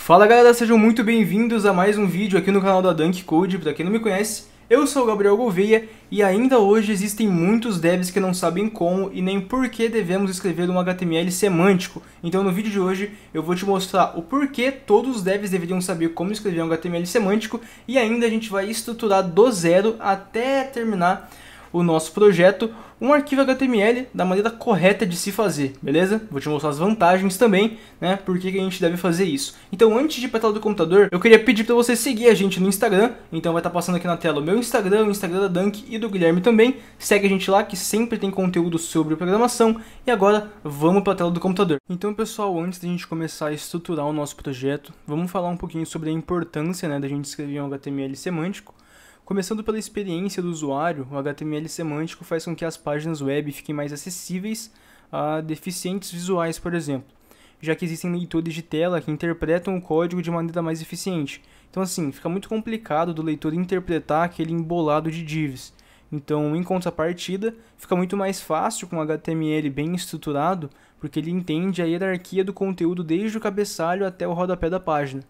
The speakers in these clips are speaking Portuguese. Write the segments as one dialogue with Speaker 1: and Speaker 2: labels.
Speaker 1: Fala galera, sejam muito bem-vindos a mais um vídeo aqui no canal da Dunk Code. Para quem não me conhece, eu sou o Gabriel Gouveia e ainda hoje existem muitos devs que não sabem como e nem por que devemos escrever um HTML semântico. Então no vídeo de hoje eu vou te mostrar o porquê todos os devs deveriam saber como escrever um HTML semântico e ainda a gente vai estruturar do zero até terminar o nosso projeto, um arquivo HTML da maneira correta de se fazer, beleza? Vou te mostrar as vantagens também, né? Por que a gente deve fazer isso. Então, antes de ir para a tela do computador, eu queria pedir para você seguir a gente no Instagram. Então vai estar passando aqui na tela o meu Instagram, o Instagram da Dunk e do Guilherme também. Segue a gente lá que sempre tem conteúdo sobre programação. E agora, vamos para a tela do computador. Então, pessoal, antes da gente começar a estruturar o nosso projeto, vamos falar um pouquinho sobre a importância, né, da gente escrever um HTML semântico. Começando pela experiência do usuário, o HTML semântico faz com que as páginas web fiquem mais acessíveis a deficientes visuais, por exemplo, já que existem leitores de tela que interpretam o código de maneira mais eficiente. Então, assim, fica muito complicado do leitor interpretar aquele embolado de divs. Então, em contrapartida, fica muito mais fácil com o HTML bem estruturado, porque ele entende a hierarquia do conteúdo desde o cabeçalho até o rodapé da página.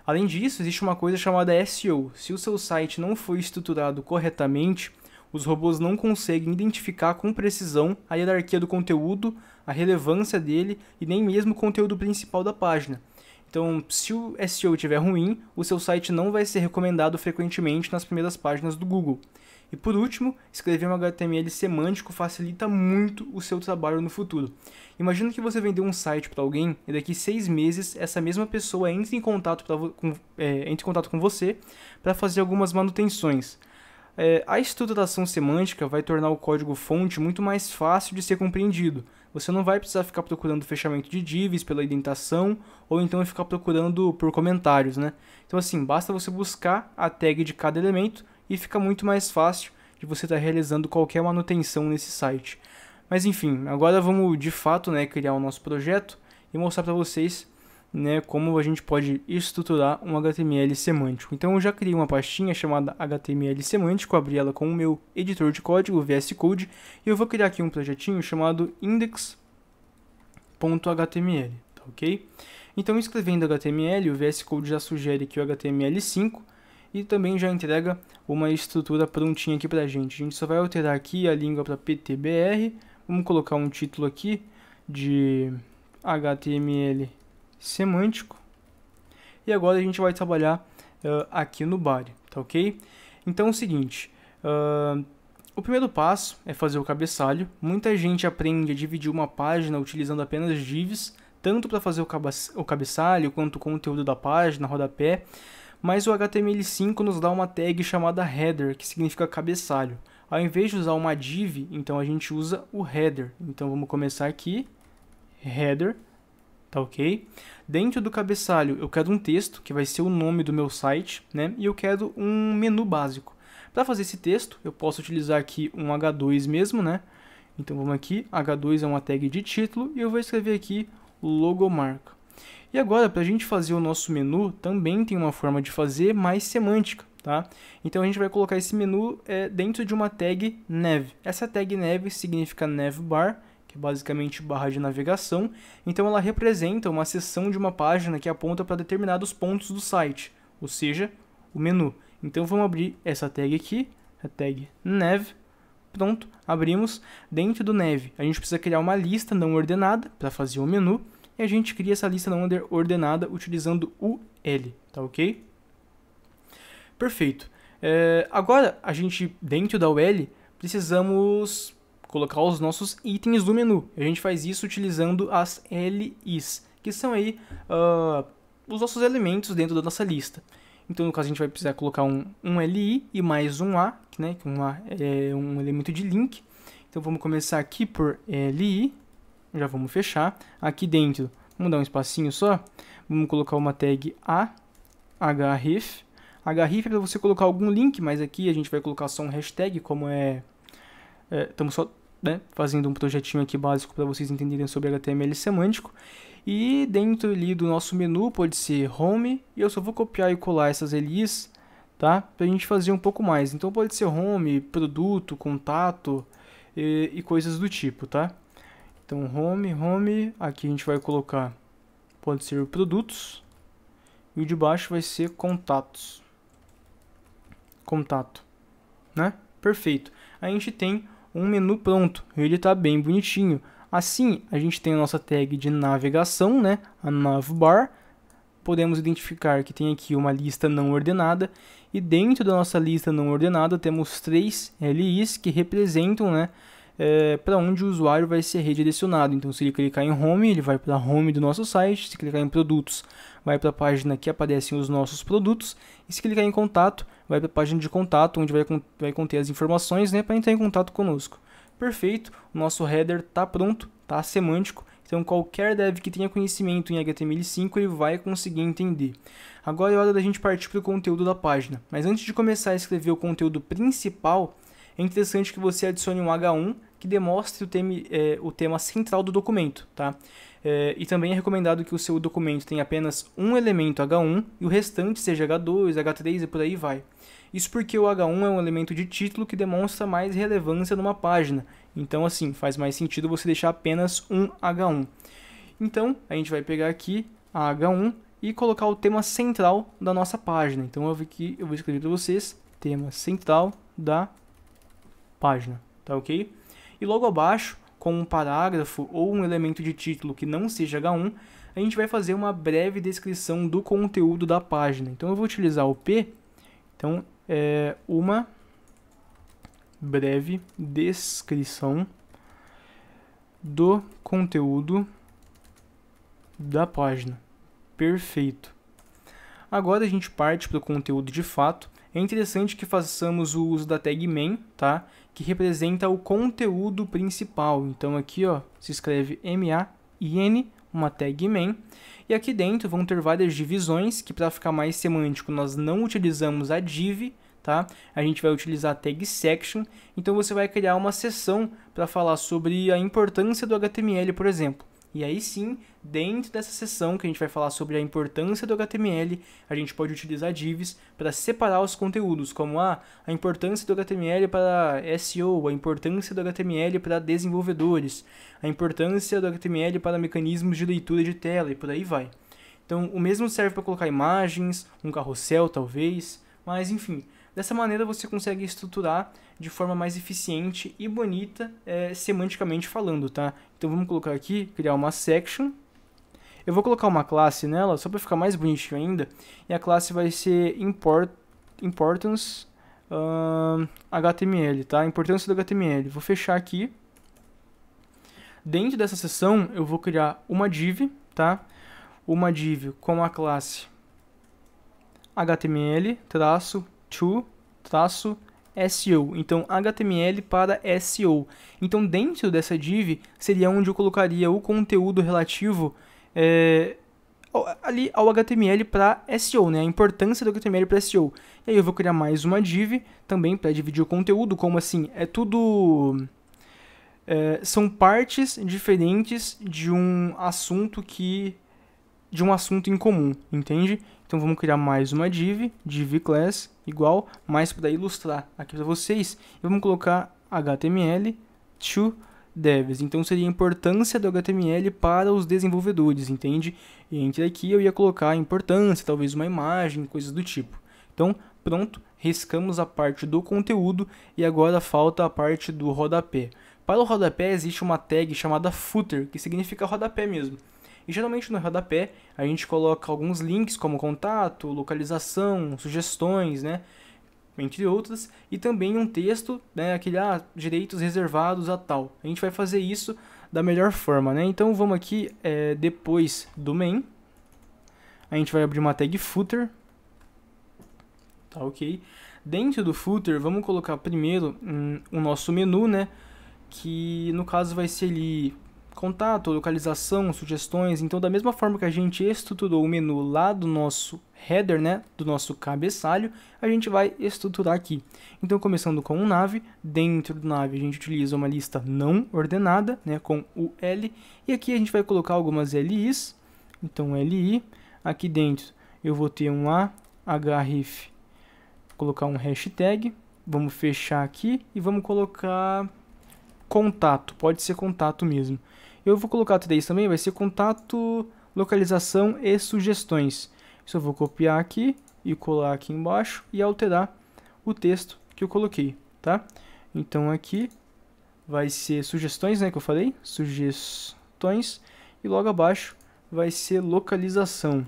Speaker 1: Além disso, existe uma coisa chamada SEO. Se o seu site não for estruturado corretamente, os robôs não conseguem identificar com precisão a hierarquia do conteúdo, a relevância dele e nem mesmo o conteúdo principal da página. Então, se o SEO estiver ruim, o seu site não vai ser recomendado frequentemente nas primeiras páginas do Google. E por último, escrever um HTML semântico facilita muito o seu trabalho no futuro. Imagina que você vendeu um site para alguém e daqui 6 meses essa mesma pessoa entra em contato com você para fazer algumas manutenções. A estruturação semântica vai tornar o código-fonte muito mais fácil de ser compreendido. Você não vai precisar ficar procurando fechamento de divs pela indentação ou então ficar procurando por comentários, né? Então assim, basta você buscar a tag de cada elemento e fica muito mais fácil de você estar realizando qualquer manutenção nesse site. Mas enfim, agora vamos de fato, né, criar o nosso projeto e mostrar para vocês, né, como a gente pode estruturar um HTML semântico. Então eu já criei uma pastinha chamada HTML semântico, abri ela com o meu editor de código, o VS Code, e eu vou criar aqui um projetinho chamado index.html, tá ok? Então escrevendo HTML, o VS Code já sugere aqui o HTML5, e também já entrega uma estrutura prontinha aqui pra gente. A gente só vai alterar aqui a língua para PTBR. Vamos colocar um título aqui de HTML semântico. E agora a gente vai trabalhar aqui no body, tá ok? Então é o seguinte, o primeiro passo é fazer o cabeçalho. Muita gente aprende a dividir uma página utilizando apenas divs, tanto para fazer o cabeçalho quanto o conteúdo da página, rodapé. Mas o HTML5 nos dá uma tag chamada header, que significa cabeçalho. Ao invés de usar uma div, então a gente usa o header. Então vamos começar aqui, header, tá ok? Dentro do cabeçalho eu quero um texto, que vai ser o nome do meu site, né? E eu quero um menu básico. Para fazer esse texto, eu posso utilizar aqui um H2 mesmo, né? Então vamos aqui, H2 é uma tag de título, e eu vou escrever aqui logomarca. E agora, para a gente fazer o nosso menu, também tem uma forma de fazer mais semântica, tá? Então a gente vai colocar esse menu dentro de uma tag nav. Essa tag nav significa navbar, que é basicamente barra de navegação. Então ela representa uma seção de uma página que aponta para determinados pontos do site, ou seja, o menu. Então vamos abrir essa tag aqui, a tag nav. Pronto, abrimos. Dentro do nav, a gente precisa criar uma lista não ordenada para fazer o menu. E a gente cria essa lista não ordenada utilizando o L, tá ok? Perfeito. Agora, a gente, dentro da UL, precisamos colocar os nossos itens do menu. A gente faz isso utilizando as LIs, que são aí os nossos elementos dentro da nossa lista. Então, no caso, a gente vai precisar colocar um LI e mais um A, né, que um A é um elemento de link. Então, vamos começar aqui por LI. Já vamos fechar. Aqui dentro, vamos dar um espacinho só. Vamos colocar uma tag href. Href é para você colocar algum link, mas aqui a gente vai colocar só um hashtag, como estamos só, né, fazendo um projetinho aqui básico para vocês entenderem sobre HTML semântico. E dentro ali do nosso menu pode ser home, e eu só vou copiar e colar essas LIs, tá? Para a gente fazer um pouco mais. Então pode ser home, produto, contato e coisas do tipo, tá? Então, home, aqui a gente vai colocar, pode ser produtos, e o de baixo vai ser contatos. Contato, né? Perfeito. A gente tem um menu pronto, ele está bem bonitinho. Assim, a gente tem a nossa tag de navegação, né? A navbar. Podemos identificar que tem aqui uma lista não ordenada, e dentro da nossa lista não ordenada temos 3 LIs que representam, né, para onde o usuário vai ser redirecionado. Então, se ele clicar em Home, ele vai para a Home do nosso site. Se clicar em Produtos, vai para a página que aparecem os nossos produtos. E se clicar em Contato, vai para a página de contato, onde vai conter as informações, né, para entrar em contato conosco. Perfeito, o nosso header está pronto, está semântico. Então, qualquer dev que tenha conhecimento em HTML5, ele vai conseguir entender. Agora é hora da gente partir para o conteúdo da página. Mas antes de começar a escrever o conteúdo principal, é interessante que você adicione um H1 que demonstre o tema central do documento, tá? E também é recomendado que o seu documento tenha apenas um elemento H1 e o restante seja H2, H3 e por aí vai. Isso porque o H1 é um elemento de título que demonstra mais relevância numa página. Então, assim, faz mais sentido você deixar apenas um H1. Então, a gente vai pegar aqui a H1 e colocar o tema central da nossa página. Então, eu vou escrever para vocês, tema central da página, tá ok? E logo abaixo, com um parágrafo ou um elemento de título que não seja H1, a gente vai fazer uma breve descrição do conteúdo da página. Então, eu vou utilizar o P. Então, uma breve descrição do conteúdo da página. Perfeito. Agora a gente parte para o conteúdo de fato. É interessante que façamos o uso da tag main, tá? Que representa o conteúdo principal. Então aqui, ó, se escreve M-A-I-N, uma tag main. E aqui dentro vão ter várias divisões, que para ficar mais semântico nós não utilizamos a div, tá? A gente vai utilizar a tag section. Então você vai criar uma seção para falar sobre a importância do HTML, por exemplo. E aí sim, dentro dessa seção que a gente vai falar sobre a importância do HTML, a gente pode utilizar divs para separar os conteúdos, como a importância do HTML para SEO, a importância do HTML para desenvolvedores, a importância do HTML para mecanismos de leitura de tela e por aí vai. Então, o mesmo serve para colocar imagens, um carrossel talvez, mas enfim, dessa maneira você consegue estruturar de forma mais eficiente e bonita, semanticamente falando, tá? Então vamos colocar aqui, criar uma section. Eu vou colocar uma classe nela, só para ficar mais bonitinho ainda. E a classe vai ser importance HTML, tá? Importância do HTML. Vou fechar aqui. Dentro dessa seção, eu vou criar uma div, tá? Uma div com a classe HTML-to-SEO. Então, HTML para SEO. Então, dentro dessa div, seria onde eu colocaria o conteúdo relativo ali ao HTML para SEO, né? A importância do HTML para SEO. E aí eu vou criar mais uma div também para dividir o conteúdo, como assim? São partes diferentes de um assunto em comum, entende? Então vamos criar mais uma div class igual, mais para ilustrar aqui para vocês, e vamos colocar HTML to devs. Então seria a importância do HTML para os desenvolvedores, entende? E entre aqui eu ia colocar a importância, talvez uma imagem, coisas do tipo. Então pronto, riscamos a parte do conteúdo e agora falta a parte do rodapé. Para o rodapé existe uma tag chamada footer, que significa rodapé mesmo. E geralmente no rodapé a gente coloca alguns links como contato, localização, sugestões, né? Entre outras. E também um texto, né? Aquele, direitos reservados a tal. A gente vai fazer isso da melhor forma, né? Então vamos aqui, depois do main. A gente vai abrir uma tag footer. Tá ok. Dentro do footer vamos colocar primeiro o nosso menu, né? Que no caso vai ser ali contato, localização, sugestões. Então, da mesma forma que a gente estruturou o menu lá do nosso header, né, do nosso cabeçalho, a gente vai estruturar aqui. Então, começando com um nav, dentro do nav a gente utiliza uma lista não ordenada, né, com o L, e aqui a gente vai colocar algumas LIs. Então, LI, aqui dentro eu vou ter um href, colocar um hashtag, vamos fechar aqui e vamos colocar contato, pode ser contato mesmo. Eu vou colocar 3 também, vai ser contato, localização e sugestões. Só vou copiar aqui e colar aqui embaixo e alterar o texto que eu coloquei, tá? Então aqui vai ser sugestões, né, que eu falei, sugestões, e logo abaixo vai ser localização,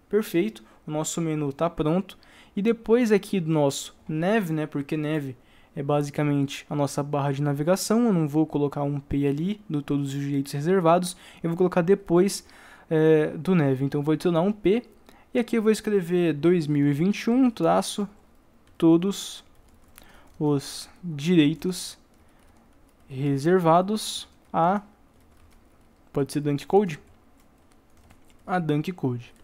Speaker 1: perfeito, o nosso menu está pronto, e depois aqui do nosso nav, né, porque nav é basicamente a nossa barra de navegação, eu não vou colocar um P ali, do todos os direitos reservados, eu vou colocar depois do nav, então eu vou adicionar um P, e aqui eu vou escrever 2021, todos os direitos reservados a, pode ser Dunk Code? A Dunk Code.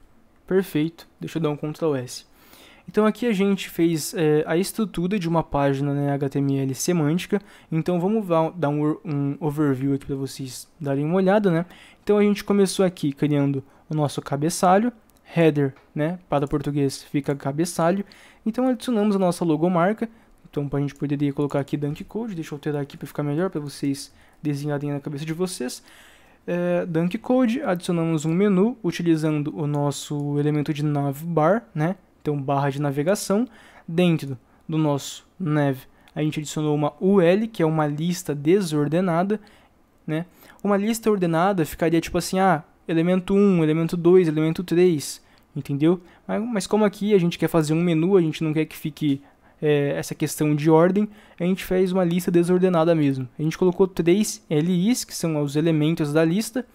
Speaker 1: Perfeito, deixa eu dar um Ctrl S. Então aqui a gente fez a estrutura de uma página, né, HTML semântica. Então vamos dar um overview aqui para vocês darem uma olhada, né? Então a gente começou aqui criando o nosso cabeçalho, header, né, para português fica cabeçalho. Então adicionamos a nossa logomarca. Então a gente poderia colocar aqui Dunk Code, deixa eu alterar aqui para ficar melhor, para vocês desenharem na cabeça de vocês. Dunk Code, adicionamos um menu utilizando o nosso elemento de navbar, né? Então barra de navegação. Dentro do nosso nav a gente adicionou uma UL, que é uma lista desordenada, né? Uma lista ordenada ficaria tipo assim, elemento 1, elemento 2, elemento 3, entendeu? Mas como aqui a gente quer fazer um menu, a gente não quer que fique essa questão de ordem, a gente fez uma lista desordenada mesmo. A gente colocou 3 LIs, que são os elementos da lista,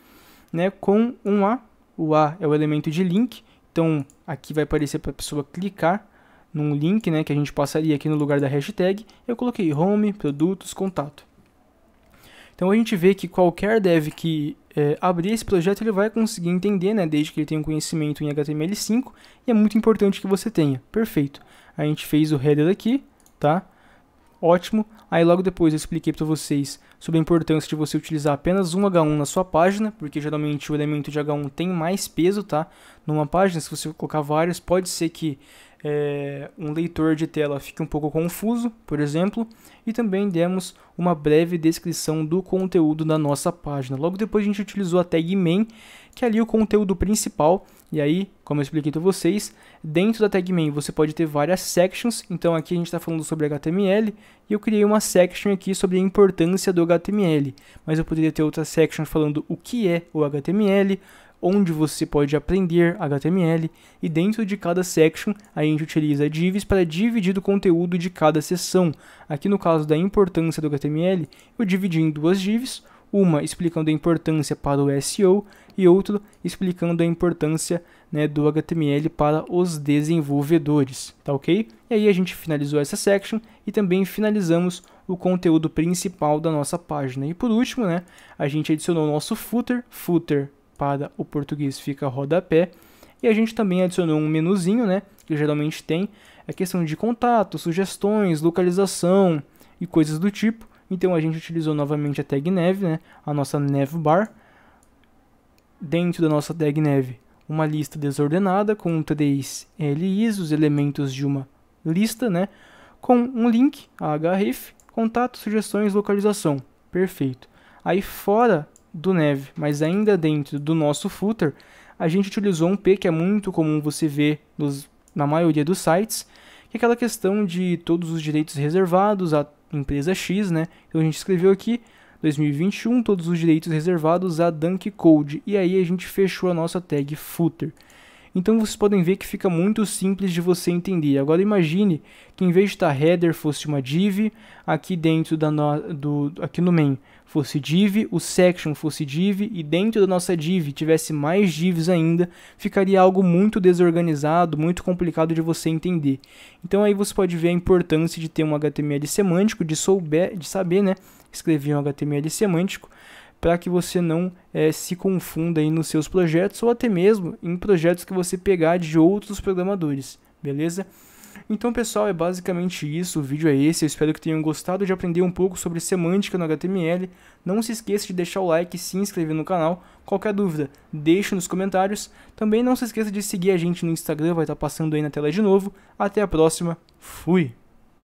Speaker 1: né, com um A. O A é o elemento de link, então aqui vai aparecer para a pessoa clicar num link, né, que a gente passaria aqui no lugar da hashtag. Eu coloquei home, produtos, contato. Então a gente vê que qualquer dev que abrir esse projeto, ele vai conseguir entender, né, desde que ele tenha um conhecimento em HTML5, e é muito importante que você tenha. Perfeito. A gente fez o header aqui, tá? Ótimo. Aí logo depois eu expliquei para vocês sobre a importância de você utilizar apenas um H1 na sua página, porque geralmente o elemento de H1 tem mais peso, tá? Numa página, se você colocar vários, pode ser que um leitor de tela fique um pouco confuso, por exemplo, e também demos uma breve descrição do conteúdo da nossa página. Logo depois a gente utilizou a tag main, que é ali o conteúdo principal, e aí, como eu expliquei para vocês, dentro da tag main você pode ter várias sections. Então aqui a gente está falando sobre HTML, e eu criei uma section aqui sobre a importância do HTML, mas eu poderia ter outra section falando o que é o HTML, onde você pode aprender HTML, e dentro de cada section a gente utiliza divs para dividir o conteúdo de cada seção. Aqui no caso da importância do HTML, eu dividi em duas divs, uma explicando a importância para o SEO e outra explicando a importância, né, do HTML para os desenvolvedores, tá ok? E aí a gente finalizou essa section e também finalizamos o conteúdo principal da nossa página. E por último, né, a gente adicionou o nosso footer para o português fica rodapé, e a gente também adicionou um menuzinho, né, que geralmente tem a questão de contato, sugestões, localização e coisas do tipo. Então a gente utilizou novamente a tag nav, né, a nossa navbar. Dentro da nossa tag nav, uma lista desordenada com 3 LIs, os elementos de uma lista, né, com um link, href, contato, sugestões, localização. Perfeito. Aí fora do nav, mas ainda dentro do nosso footer, a gente utilizou um P que é muito comum você ver na maioria dos sites, que é aquela questão de todos os direitos reservados à empresa X, né? Então a gente escreveu aqui 2021, todos os direitos reservados a Dunk Code, e aí a gente fechou a nossa tag footer. Então vocês podem ver que fica muito simples de você entender. Agora imagine que em vez de estar header fosse uma div, aqui dentro aqui no main fosse div, o section fosse div, e dentro da nossa div tivesse mais divs ainda, ficaria algo muito desorganizado, muito complicado de você entender. Então aí você pode ver a importância de ter um HTML semântico, de saber, né, escrever um HTML semântico, para que você não se confunda aí nos seus projetos, ou até mesmo em projetos que você pegar de outros programadores, beleza? Então pessoal, é basicamente isso, o vídeo é esse, eu espero que tenham gostado de aprender um pouco sobre semântica no HTML. Não se esqueça de deixar o like e se inscrever no canal. Qualquer dúvida, deixe nos comentários. Também não se esqueça de seguir a gente no Instagram, vai estar passando aí na tela de novo. Até a próxima, fui!